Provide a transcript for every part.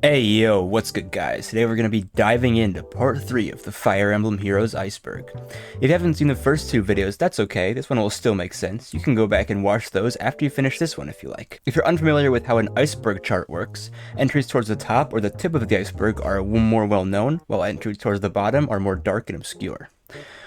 Hey yo, what's good guys? Today we're going to be diving into part 3 of the Fire Emblem Heroes Iceberg. If you haven't seen the first two videos, that's okay, this one will still make sense. You can go back and watch those after you finish this one if you like. If you're unfamiliar with how an iceberg chart works, entries towards the top or the tip of the iceberg are more well known, while entries towards the bottom are more dark and obscure.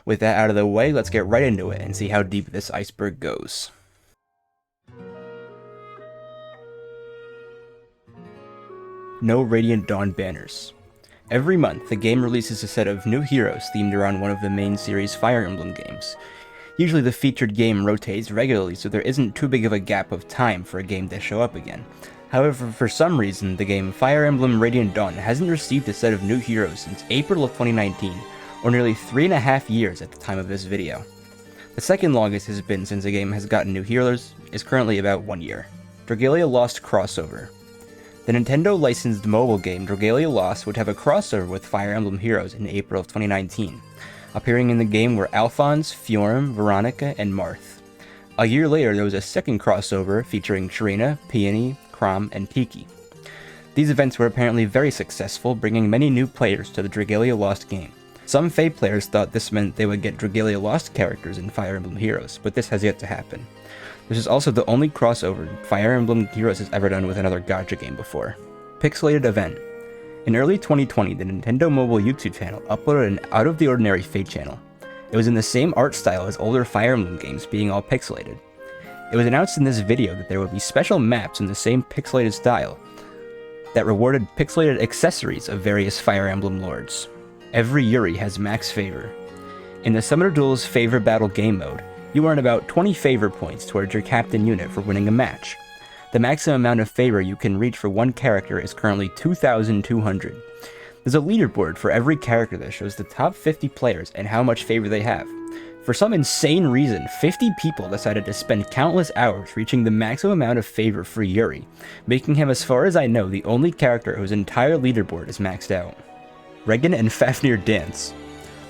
With that out of the way, let's get right into it and see how deep this iceberg goes. No Radiant Dawn banners. Every month, the game releases a set of new heroes themed around one of the main series Fire Emblem games. Usually the featured game rotates regularly, so there isn't too big of a gap of time for a game to show up again. However, for some reason, the game Fire Emblem Radiant Dawn hasn't received a set of new heroes since April of 2019, or nearly 3.5 years at the time of this video. The second longest has been since the game has gotten new heroes is currently about 1 year. Dragalia Lost crossover. The Nintendo-licensed mobile game Dragalia Lost would have a crossover with Fire Emblem Heroes in April of 2019. Appearing in the game were Alphonse, Fjorm, Veronica, and Marth. A year later, there was a second crossover featuring Trina, Peony, Chrom, and Tiki. These events were apparently very successful, bringing many new players to the Dragalia Lost game. Some Fae players thought this meant they would get Dragalia Lost characters in Fire Emblem Heroes, but this has yet to happen. This is also the only crossover Fire Emblem Heroes has ever done with another gacha game before. Pixelated event. In early 2020, the Nintendo Mobile YouTube channel uploaded an out-of-the-ordinary Fate channel. It was in the same art style as older Fire Emblem games, being all pixelated. It was announced in this video that there would be special maps in the same pixelated style that rewarded pixelated accessories of various Fire Emblem lords. Every Yuri has max favor. In the Summoner Duels Favor Battle game mode, you earn about 20 favor points towards your captain unit for winning a match. The maximum amount of favor you can reach for one character is currently 2,200. There's a leaderboard for every character that shows the top 50 players and how much favor they have. For some insane reason, 50 people decided to spend countless hours reaching the maximum amount of favor for Yuri, making him, as far as I know, the only character whose entire leaderboard is maxed out. Regan and Fafnir dance.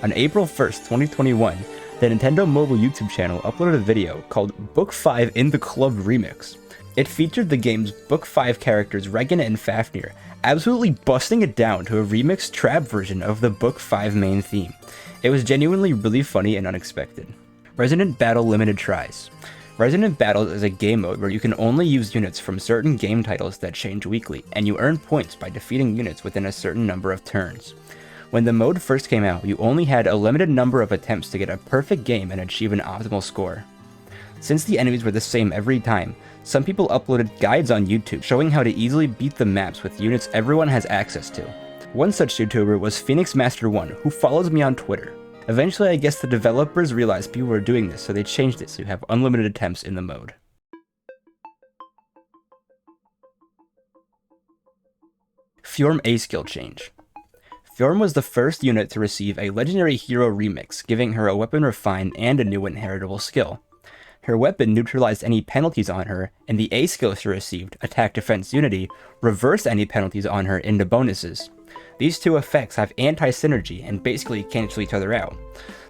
On April 1st, 2021, the Nintendo Mobile YouTube channel uploaded a video called Book 5 in the Club Remix. It featured the game's Book 5 characters Regan and Fafnir absolutely busting it down to a remixed trap version of the Book 5 main theme. It was genuinely really funny and unexpected. Resonant Battle Limited Tries. Resonant Battles is a game mode where you can only use units from certain game titles that change weekly, and you earn points by defeating units within a certain number of turns. When the mode first came out, you only had a limited number of attempts to get a perfect game and achieve an optimal score. Since the enemies were the same every time, some people uploaded guides on YouTube showing how to easily beat the maps with units everyone has access to. One such YouTuber was Phoenix Master 1, who follows me on Twitter. Eventually, I guess the developers realized people were doing this, so they changed it so you have unlimited attempts in the mode. Fjorm A-skill change. Fjorm was the first unit to receive a Legendary Hero remix, giving her a weapon refine and a new inheritable skill. Her weapon neutralized any penalties on her, and the A skill she received, Attack Defense Unity, reversed any penalties on her into bonuses. These two effects have anti-synergy and basically cancel each other out,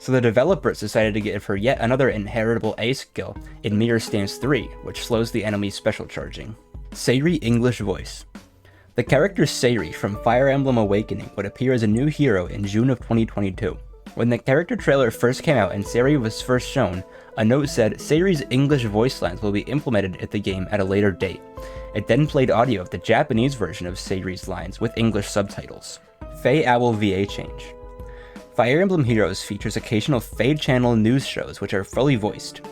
so the developers decided to give her yet another inheritable A skill in Mirror Stance 3, which slows the enemy's special charging. Sayri English voice. The character Sayri from Fire Emblem Awakening would appear as a new hero in June of 2022. When the character trailer first came out and Sayri was first shown, a note said Sayri's English voice lines will be implemented at the game at a later date. It then played audio of the Japanese version of Sayri's lines with English subtitles. Fae Owl VA change. Fire Emblem Heroes features occasional Fae Channel news shows which are fully voiced.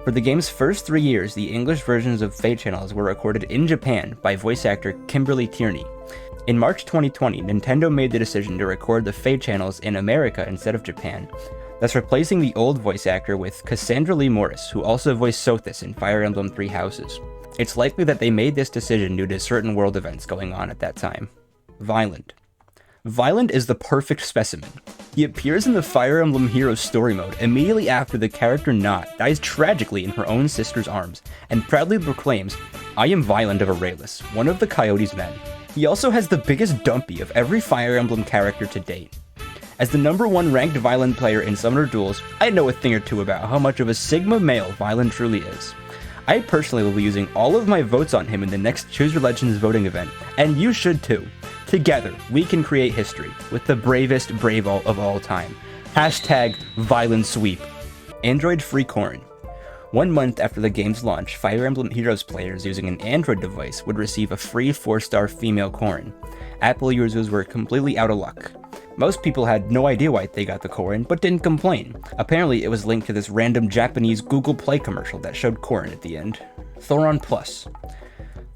For the game's first 3 years, the English versions of Fae channels were recorded in Japan by voice actor Kimberly Tierney. In March 2020, Nintendo made the decision to record the Fae channels in America instead of Japan, thus replacing the old voice actor with Cassandra Lee Morris, who also voiced Sothis in Fire Emblem Three Houses. It's likely that they made this decision due to certain world events going on at that time. Violent. Violent is the perfect specimen. He appears in the Fire Emblem Heroes story mode immediately after the character Not dies tragically in her own sister's arms, and proudly proclaims, "I am Violent of Aurelius, one of the Coyote's men." He also has the biggest dumpy of every Fire Emblem character to date. As the #1 ranked Violent player in Summoner Duels, I know a thing or two about how much of a Sigma male Violent truly is. I personally will be using all of my votes on him in the next Choose Your Legends voting event, and you should too. Together, we can create history with the bravest brave all of all time. Hashtag violent sweep. Android free Corrin. 1 month after the game's launch, Fire Emblem Heroes players using an Android device would receive a free 4-star female Corrin. Apple users were completely out of luck. Most people had no idea why they got the Corrin, but didn't complain. Apparently, it was linked to this random Japanese Google Play commercial that showed Corrin at the end. Thoron Plus.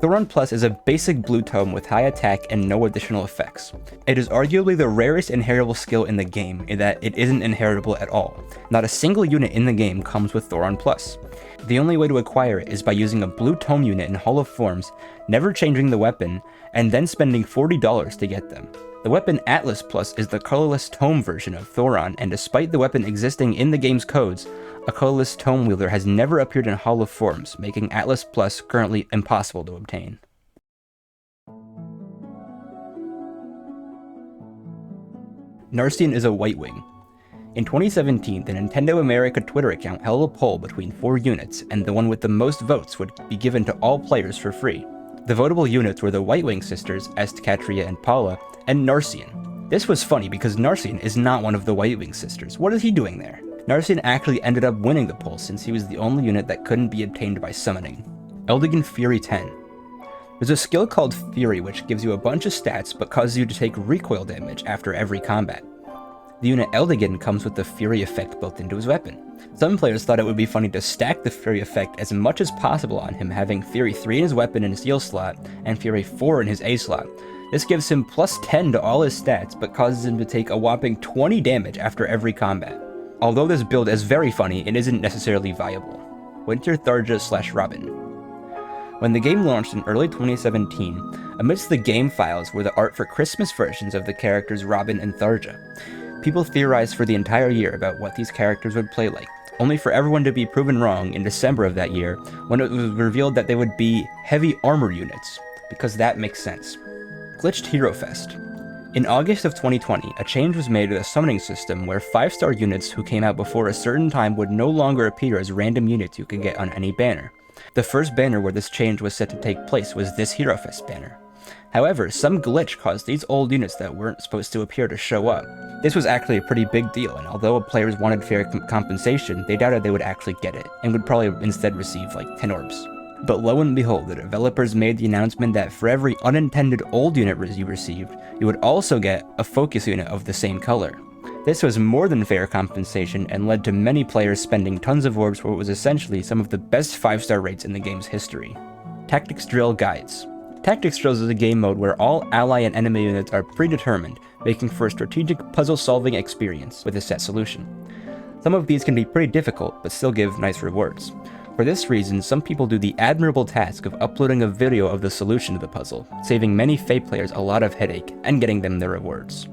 Thoron Plus is a basic blue tome with high attack and no additional effects. It is arguably the rarest inheritable skill in the game in that it isn't inheritable at all. Not a single unit in the game comes with Thoron Plus. The only way to acquire it is by using a blue tome unit in Hall of Forms, never changing the weapon, and then spending $40 to get them. The weapon Atlas Plus is the colorless tome version of Thoron, and despite the weapon existing in the game's codes, a colorless tome wielder has never appeared in Hall of Forms, making Atlas Plus currently impossible to obtain. Narcian is a White Wing. In 2017, the Nintendo America Twitter account held a poll between 4 units, and the one with the most votes would be given to all players for free. The votable units were the White Wing sisters, Estcatria and Paula, and Narcian. This was funny because Narcian is not one of the White Wing sisters. What is he doing there? Narcian actually ended up winning the poll since he was the only unit that couldn't be obtained by summoning. Eldigan Fury 10. There's a skill called Fury which gives you a bunch of stats but causes you to take recoil damage after every combat. The unit Eldigan comes with the Fury effect built into his weapon. Some players thought it would be funny to stack the Fury effect as much as possible on him, having Fury 3 in his weapon in his heal slot and Fury 4 in his A slot. This gives him plus 10 to all his stats but causes him to take a whopping 20 damage after every combat. Although this build is very funny, it isn't necessarily viable. Winter Tharja / Robin. When the game launched in early 2017, amidst the game files were the art for Christmas versions of the characters Robin and Tharja. People theorized for the entire year about what these characters would play like, only for everyone to be proven wrong in December of that year when it was revealed that they would be heavy armor units, because that makes sense. Glitched Hero Fest. In August of 2020, a change was made to the summoning system where 5-star units who came out before a certain time would no longer appear as random units you could get on any banner. The first banner where this change was set to take place was this Hero Fest banner. However, some glitch caused these old units that weren't supposed to appear to show up. This was actually a pretty big deal, and although players wanted fair compensation, they doubted they would actually get it, and would probably instead receive like 10 orbs. But lo and behold, the developers made the announcement that for every unintended old unit you received, you would also get a focus unit of the same color. This was more than fair compensation and led to many players spending tons of orbs for what was essentially some of the best 5-star rates in the game's history. Tactics Drill Guides. Tactics Drills is a game mode where all ally and enemy units are predetermined, making for a strategic puzzle-solving experience with a set solution. Some of these can be pretty difficult, but still give nice rewards. For this reason, some people do the admirable task of uploading a video of the solution to the puzzle, saving many Fae players a lot of headache and getting them their rewards.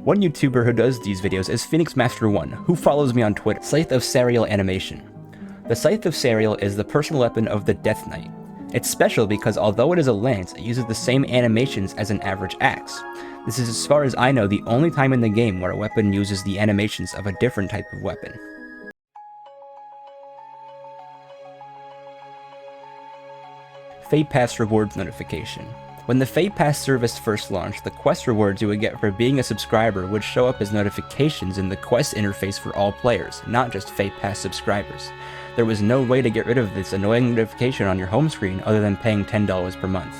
One YouTuber who does these videos is Phoenix Master 1, who follows me on Twitter. Scythe of Sariel Animation. The Scythe of Sariel is the personal weapon of the Death Knight. It's special because although it is a lance, it uses the same animations as an average axe. This is, as far as I know, the only time in the game where a weapon uses the animations of a different type of weapon. Fae Pass Rewards Notification. When the Fae Pass service first launched, the quest rewards you would get for being a subscriber would show up as notifications in the quest interface for all players, not just Fae Pass subscribers. There was no way to get rid of this annoying notification on your home screen other than paying $10 per month.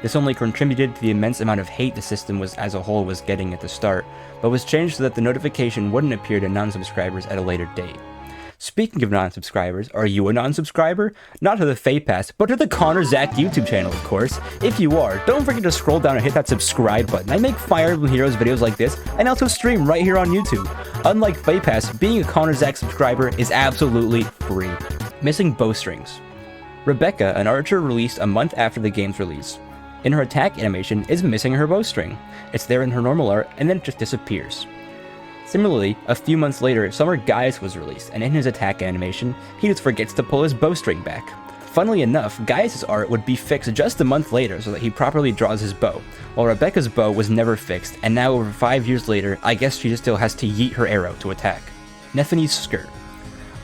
This only contributed to the immense amount of hate the system as a whole was getting at the start, but was changed so that the notification wouldn't appear to non-subscribers at a later date. Speaking of non-subscribers, are you a non-subscriber? Not to the Fae Pass, but to the Connor Zach YouTube channel, of course. If you are, don't forget to scroll down and hit that subscribe button. I make Fire Emblem Heroes videos like this, and also stream right here on YouTube. Unlike Fae Pass, being a Connor Zach subscriber is absolutely free. Missing bowstrings. Rebecca, an archer released a month after the game's release. In her attack animation, is missing her bowstring. It's there in her normal art, and then it just disappears. Similarly, a few months later, Summer Gaius was released, and in his attack animation, he just forgets to pull his bowstring back. Funnily enough, Gaius' art would be fixed just a month later so that he properly draws his bow, while Rebecca's bow was never fixed, and now over 5 years later, I guess she just still has to yeet her arrow to attack. Nephene's skirt.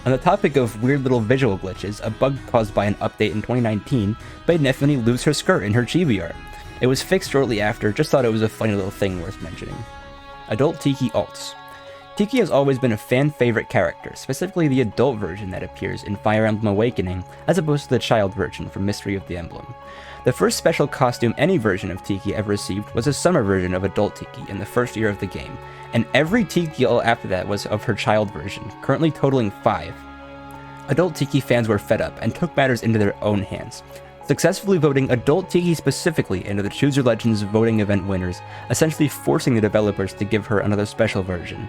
On the topic of weird little visual glitches, a bug caused by an update in 2019 made Nephene lose her skirt in her chibi art. It was fixed shortly after, just thought it was a funny little thing worth mentioning. Adult Tiki alts. Tiki has always been a fan-favorite character, specifically the adult version that appears in Fire Emblem Awakening, as opposed to the child version from Mystery of the Emblem. The first special costume any version of Tiki ever received was a summer version of Adult Tiki in the first year of the game, and every Tiki alt after that was of her child version, currently totaling 5. Adult Tiki fans were fed up and took matters into their own hands, successfully voting Adult Tiki specifically into the Choose Your Legends voting event winners, essentially forcing the developers to give her another special version.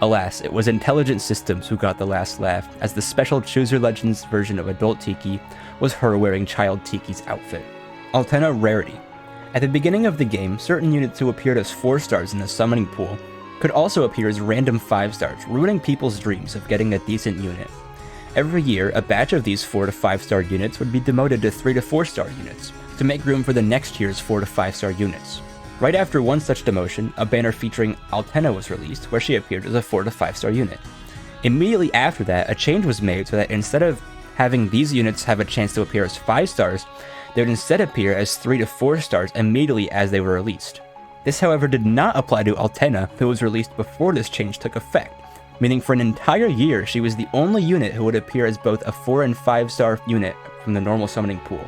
Alas, it was Intelligent Systems who got the last laugh, as the special Choose Your Legends version of Adult Tiki was her wearing Child Tiki's outfit. Altena Rarity. At the beginning of the game, certain units who appeared as 4 stars in the summoning pool could also appear as random 5 stars, ruining people's dreams of getting a decent unit. Every year, a batch of these 4 to 5 star units would be demoted to 3 to 4 star units, to make room for the next year's 4 to 5 star units. Right after one such demotion, a banner featuring Altena was released, where she appeared as a 4 to 5 star unit. Immediately after that, a change was made so that instead of having these units have a chance to appear as 5 stars, they would instead appear as 3 to 4 stars immediately as they were released. This, however, did not apply to Altena, who was released before this change took effect, meaning for an entire year she was the only unit who would appear as both a 4 and 5 star unit from the normal summoning pool.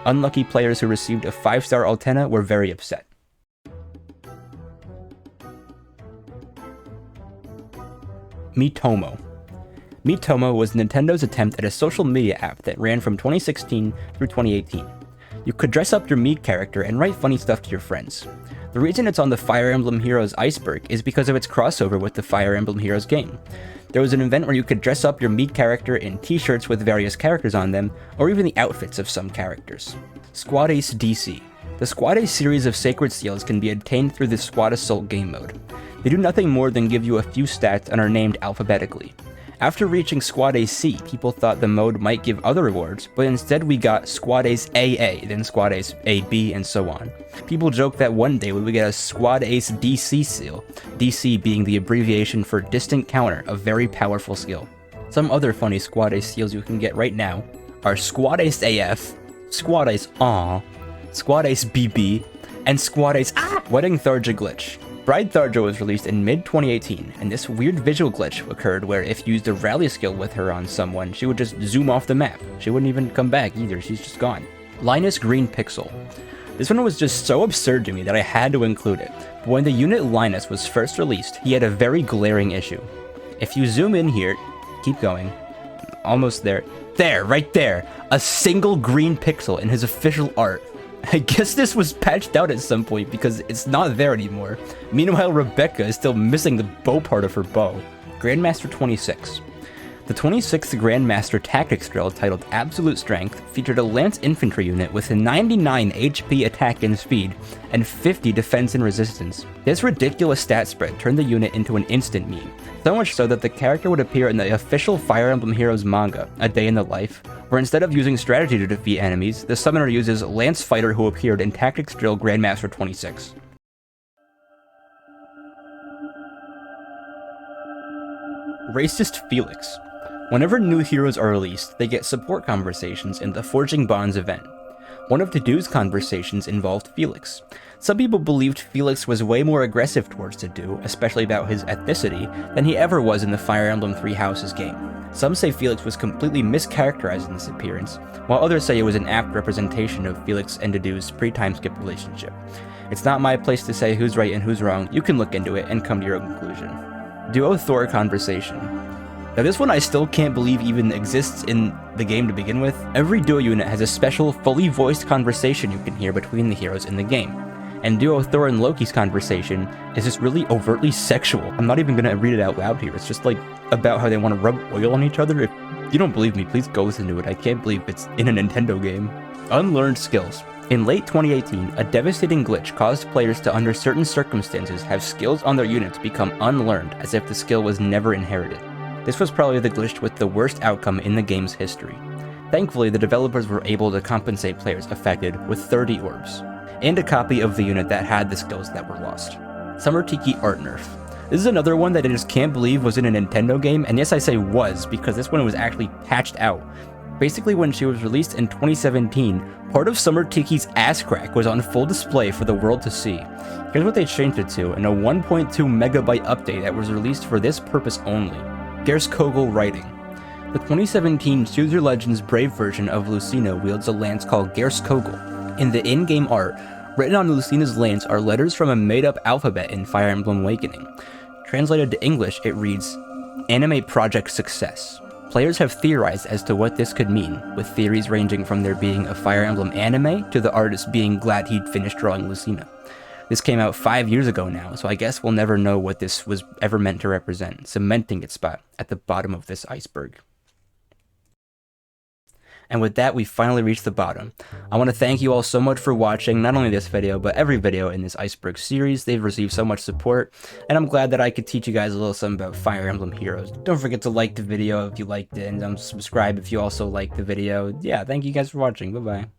Unlucky players who received a 5 star Altena were very upset. Miitomo. Miitomo was Nintendo's attempt at a social media app that ran from 2016 through 2018. You could dress up your Mii character and write funny stuff to your friends. The reason it's on the Fire Emblem Heroes Iceberg is because of its crossover with the Fire Emblem Heroes game. There was an event where you could dress up your Mii character in t-shirts with various characters on them, or even the outfits of some characters. Squad Ace DC. The Squad Ace series of Sacred Seals can be obtained through the Squad Assault game mode. They do nothing more than give you a few stats and are named alphabetically. After reaching Squad Ace C, people thought the mode might give other rewards, but instead we got Squad Ace AA, then Squad Ace AB, and so on. People joke that one day we would get a Squad Ace DC seal, DC being the abbreviation for Distant Counter, a very powerful skill. Some other funny Squad Ace seals you can get right now are Squad Ace AF, Squad Ace AW, Squad Ace BB, and Squad Ace Wedding Tharja Glitch. Bride Tharja was released in mid-2018, and this weird visual glitch occurred where if you used a rally skill with her on someone, she would just zoom off the map. She wouldn't even come back either, she's just gone. Linus Green Pixel. This one was just so absurd to me that I had to include it, but when the unit Linus was first released, he had a very glaring issue. If you zoom in here, keep going, almost there, right there, a single green pixel in his official art. I guess this was patched out at some point because it's not there anymore. Meanwhile, Rebecca is still missing the bow part of her bow. Grandmaster 26. The 26th Grandmaster Tactics drill titled Absolute Strength featured a Lance Infantry unit with a 99 HP attack and speed and 50 defense and resistance. This ridiculous stat spread turned the unit into an instant meme, so much so that the character would appear in the official Fire Emblem Heroes manga, A Day in the Life, where instead of using strategy to defeat enemies, the summoner uses Lance Fighter who appeared in Tactics Drill Grandmaster 26. Racist Felix. Whenever new heroes are released, they get support conversations in the Forging Bonds event. One of Tadu's conversations involved Felix. Some people believed Felix was way more aggressive towards Tadu, especially about his ethnicity, than he ever was in the Fire Emblem Three Houses game. Some say Felix was completely mischaracterized in this appearance, while others say it was an apt representation of Felix and Tadu's pre-time skip relationship. It's not my place to say who's right and who's wrong, you can look into it and come to your own conclusion. Duo Thor conversation. Now this one I still can't believe even exists in the game to begin with. Every duo unit has a special, fully voiced conversation you can hear between the heroes in the game. And Duo Thor and Loki's conversation is just really overtly sexual. I'm not even gonna read it out loud here, it's just like about how they want to rub oil on each other. If you don't believe me, please go listen to it. I can't believe it's in a Nintendo game. Unlearned skills. In late 2018, a devastating glitch caused players to, under certain circumstances, have skills on their units become unlearned as if the skill was never inherited. This was probably the glitch with the worst outcome in the game's history. Thankfully, the developers were able to compensate players affected with 30 orbs, and a copy of the unit that had the skills that were lost. Summer Tiki Art Nerf. This is another one that I just can't believe was in a Nintendo game, and yes I say was, because this one was actually patched out. Basically, when she was released in 2017, part of Summer Tiki's ass crack was on full display for the world to see. Here's what they changed it to in a 1.2 megabyte update that was released for this purpose only. Gerskogel writing. The 2017 Choose Your Legends Brave version of Lucina wields a lance called Gerskogel. In the in-game art, written on Lucina's lance are letters from a made-up alphabet in Fire Emblem Awakening. Translated to English, it reads, Anime Project Success. Players have theorized as to what this could mean, with theories ranging from there being a Fire Emblem anime to the artist being glad he'd finished drawing Lucina. This came out 5 years ago now, so I guess we'll never know what this was ever meant to represent, cementing its spot at the bottom of this iceberg. And with that, we finally reached the bottom. I want to thank you all so much for watching, not only this video, but every video in this Iceberg series. They've received so much support, and I'm glad that I could teach you guys a little something about Fire Emblem Heroes. Don't forget to like the video if you liked it, and subscribe if you also liked the video. Yeah, thank you guys for watching. Bye-bye.